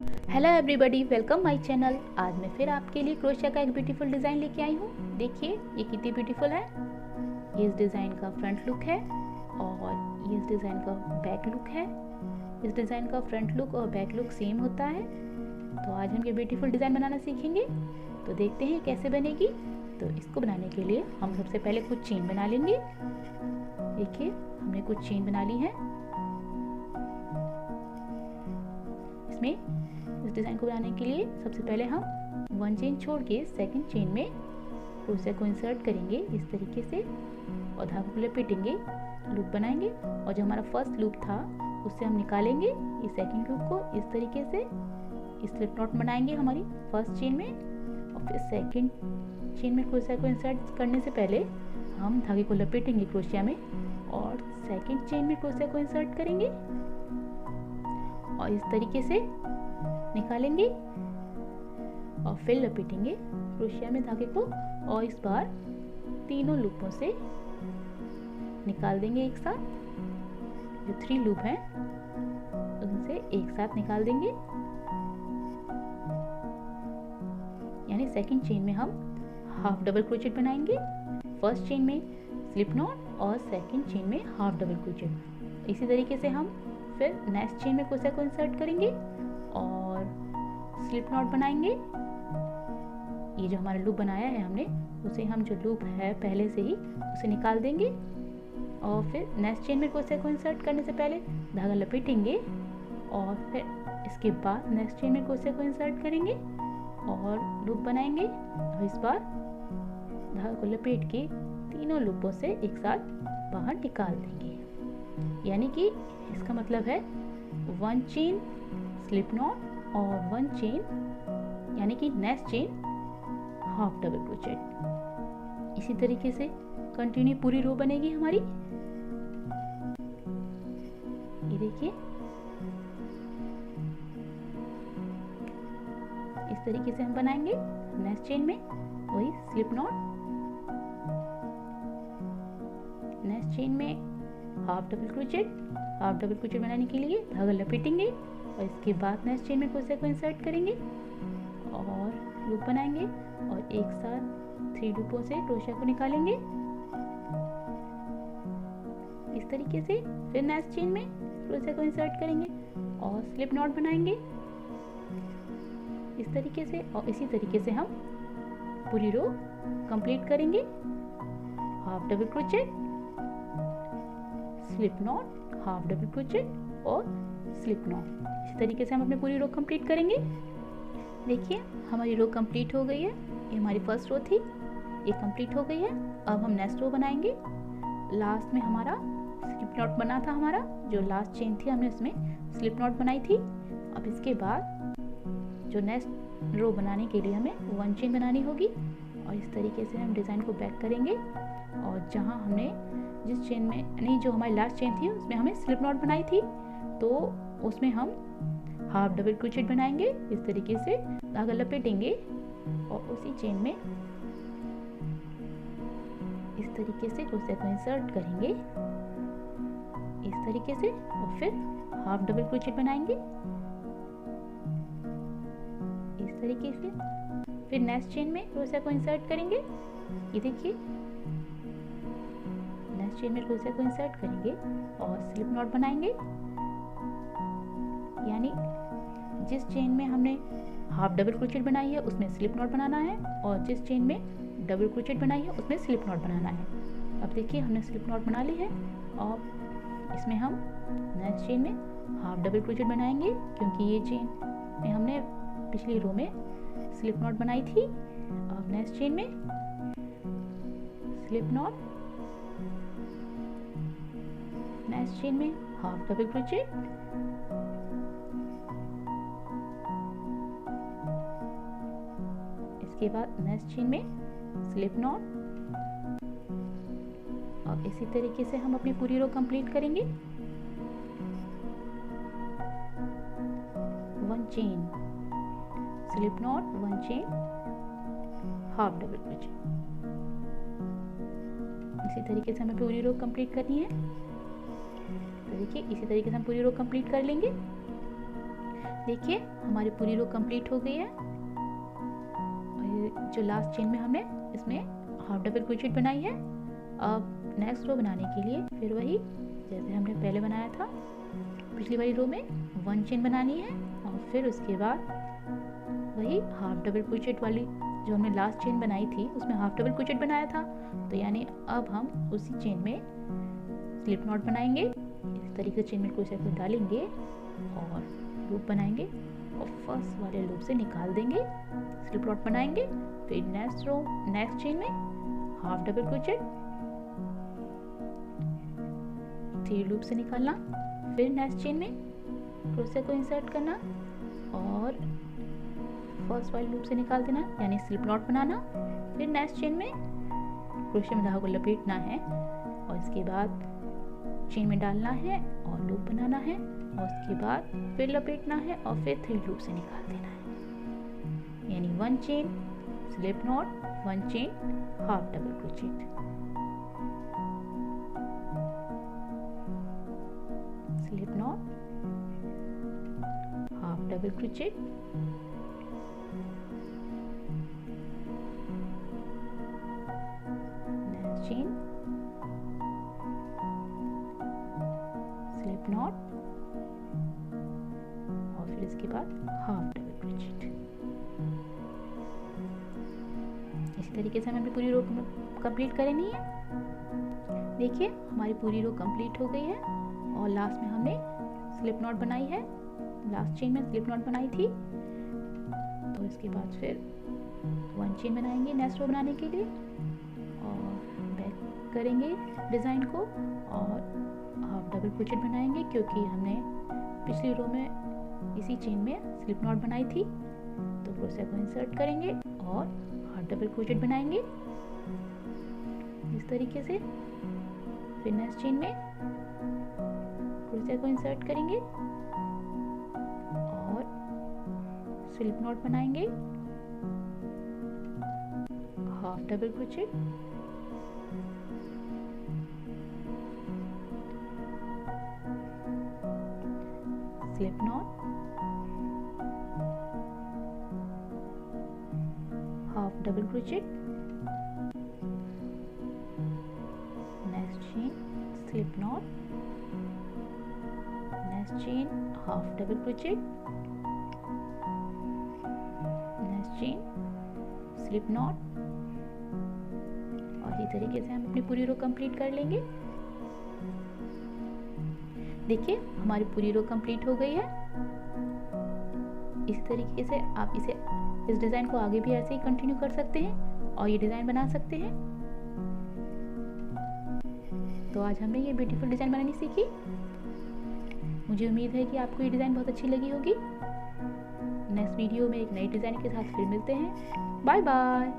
Hello everybody, welcome my channel. आज मैं फिर आपके लिए क्रोशिया का एक ब्यूटीफुल डिज़ाइन लेके आई हूँ। देखिए ये कितनी ब्यूटीफुल है। ये इस डिज़ाइन का फ्रंट लुक है और ये इस डिज़ाइन का बैक लुक है। इस डिज़ाइन का फ्रंट लुक और बैक लुक सेम होता है। तो आज हम ये ब्यूटीफुल डिज़ाइन बनाना सीखेंगे। तो देखते हैं कैसे बनेगी। तो इसको बनाने के लिए हम सबसे पहले कुछ चेन बना लेंगे। देखिए हमने कुछ चेन बना ली है। इसमें इस डिज़ाइन को बनाने के लिए सबसे पहले हम वन चेन छोड़ के सेकंड चेन में क्रोशिया को इंसर्ट करेंगे इस तरीके से और धागे को लपेटेंगे, लूप बनाएंगे और जो हमारा फर्स्ट लूप था उससे हम निकालेंगे इस सेकंड लूप को इस तरीके से। स्लिप नॉट बनाएंगे हमारी फर्स्ट चेन में और फिर सेकंड चेन में क्रोशिया को इंसर्ट करने से पहले हम धागे को लपेटेंगे क्रोशिया में और सेकंड चेन में क्रोशिया को इंसर्ट करेंगे और इस तरीके से निकालेंगे और फिर लपेटेंगे क्रोशिया में धागे को और इस बार तीनों लूपों से निकाल देंगे एक साथ। जो 3 लूप हैं उनसे एक साथ निकाल देंगे। यानी सेकंड चेन में हम हाफ डबल क्रोचेट बनाएंगे, फर्स्ट चेन में स्लिप नॉट और सेकंड चेन में हाफ डबल क्रोचेट। इसी तरीके से हम फिर नेक्स्ट चेन में क्रोशिया को इंसर्ट करेंगे और स्लिप नॉट बनाएंगे। ये जो हमारा लूप बनाया है हमने उसे हम जो लूप है पहले से ही उसे निकाल देंगे और फिर नेक्स्ट चेन में क्रोशिया को इंसर्ट करने से पहले धागा लपेटेंगे और फिर इसके बाद नेक्स्ट चेन में क्रोशिया को इंसर्ट करेंगे और लूप बनाएंगे और इस बार धागा को लपेट के तीनों लूपों से एक साथ बाहर निकाल देंगे। यानी कि इसका मतलब है वन चेन स्लिप नॉट और वन चेन यानी कि next chain half double crochet. इसी तरीके से कंटिन्यू पूरी रो बनेगी हमारी। ये देखिए इस तरीके से हम बनाएंगे। नेक्स्ट चेन में वही स्लिप नॉट, नेक्स्ट चेन में half double crochet. Half double crochet बनाने के लिए धागा लपेटेंगे और इसके बाद नेक्स्ट चेन में क्रोशिया को इंसर्ट करेंगे और लूप बनाएंगे और एक साथ 3 लूपों से क्रोशिया को निकालेंगे इस तरीके से। फिर नेक्स्ट चेन में क्रोशिया को इंसर्ट करेंगे और स्लिप नॉट बनाएंगे इस तरीके से और इसी तरीके से हम पूरी रो कंप्लीट करेंगे। Half double crochet, slip not, half double crochet और स्लिप नॉट। इसी तरीके से हम अपनी पूरी रो कंप्लीट करेंगे। देखिए हमारी रो कंप्लीट हो गई है। ये हमारी फर्स्ट रो थी, ये कंप्लीट हो गई है। अब हम नेक्स्ट रो बनाएंगे। लास्ट में हमारा स्लिप नॉट बना था, हमारा जो लास्ट चेन थी हमने उसमें स्लिप नॉट बनाई थी। अब इसके बाद जो नेक्स्ट रो बनाने के लिए हमें वन चेन बनानी होगी और इस तरीके से हम डिज़ाइन को बैक करेंगे और जहाँ हमने जिस चेन में नहीं जो हमारी लास्ट चेन थी उसमें हमें स्लिप नॉट बनाई थी तो उसमें हम हाफ डबल क्रोचेट बनाएंगे इस तरीके से। धागा लपेटेंगे और उसी चेन में इस तरीके से क्रोशिया को इंसर्ट करेंगे इस तरीके से और फिर हाफ डबल क्रोचेट बनाएंगे इस तरीके से। फिर नेक्स्ट चेन में क्रोशिया को इंसर्ट करेंगे। ये देखिए नेक्स्ट चेन में क्रोशिया को इंसर्ट करेंगे और स्लिप नॉट बनाएंगे। यानी जिस चेन में हमने हाफ डबल क्रोचेट बनाई है उसमें स्लिप नॉट बनाना है और जिस चेन में डबल क्रोचेट बनाई है उसमें स्लिप नॉट बनाना है। अब देखिए हमने स्लिप नॉट बना ली है और इसमें हम नेक्स्ट चेन में हाफ डबल क्रोचेट बनाएंगे क्योंकि ये चेन में हमने पिछली रो में स्लिप नॉट बनाई थी। अब नेक्स्ट चेन में स्लिप नॉट, नेक्स्ट चेन में हाफ डबल क्रोचेट, इसके बाद नेक्स्ट चेन में स्लिप नॉट और इसी तरीके से हम अपनी पूरी रो कंप्लीट करेंगे। One chain slip not, one chain, half double crochet. इसी तरीके से हमें पूरी रो कंप्लीट करनी है। तो देखिए इसी तरीके से हम पूरी रो कंप्लीट कर लेंगे। देखिए हमारी पूरी रो कंप्लीट हो गई है। और जो लास्ट चेन में हमने इसमें हाफ डबल क्रोचेट बनाई है, अब नेक्स्ट रो बनाने के लिए फिर वही जैसे हमने पहले बनाया था पिछली वाली रो में 1 चेन बनानी है और फिर उसके बाद वही हाफ डबल क्रोचेट वाली जो हमने लास्ट चेन बनाई थी उसमें हाफ डबल क्रोचेट बनाया था। तो यानी अब हम उसी चेन में स्लिप नॉट बनाएंगे, इस तरीके से चेन में क्रोशे को डालेंगे और लूप बनाएंगे और फर्स्ट वाले लूप से निकाल देंगे, स्लिप नॉट बनाएंगे। फिर नेक्स्ट चेन में हाफ डबल क्रोचेट, 3 लूप से निकालना, फिर नेक्स्ट चेन में क्रोशे को इंसर्ट करना और फर्स्ट वाले लूप से निकाल देना यानी स्लिप नॉट बनाना। फिर नेक्स्ट चेन में क्रोशे में धागे को लपेटना है और इसके बाद चेन में डालना है और लूप बनाना है और उसके बाद फिर लपेटना है और फिर 3 लूप से निकाल देना है यानी 1 chain slip not, 1 chain half double crochet, slip not, half double crochet, next chain, slip not और फिर इसके बाद हाफ डबल क्रोचेट। इसी तरीके से हमें अपनी पूरी रो कंप्लीट करनी है। देखिए हमारी पूरी रो कंप्लीट हो गई है और लास्ट में हमने स्लिप नॉट बनाई है, लास्ट चेन में स्लिप नॉट बनाई थी। तो इसके बाद फिर 1 चेन बनाएंगे नेक्स्ट रो बनाने के लिए और बैक करेंगे डिज़ाइन को और हाफ डबल क्रोचेट बनाएंगे क्योंकि हमने पिछली रो में इसी चेन में स्लिप नॉट बनाई थी। तो क्रोशे को इंसर्ट करेंगे और हाफ डबल क्रोचेट बनाएंगे इस तरीके से। फिर नेक्स्ट चेन में क्रोशे को इंसर्ट करेंगे और स्लिप नॉट बनाएंगे, half double crochet, slip not, half double crochet, next chain slip not, next chain half double crochet, next chain slip not और इसी तरीके से हम अपनी पूरी रो कंप्लीट कर लेंगे। देखिए हमारी पूरी रो कंप्लीट हो गई है। इसी तरीके से आप इस डिज़ाइन को आगे भी ऐसे ही कंटिन्यू कर सकते हैं और ये डिज़ाइन बना सकते हैं। तो आज हमने ये ब्यूटीफुल डिज़ाइन बनानी सीखी। मुझे उम्मीद है कि आपको ये डिज़ाइन बहुत अच्छी लगी होगी। नेक्स्ट वीडियो में एक नई डिज़ाइन के साथ फिर मिलते हैं। Bye bye.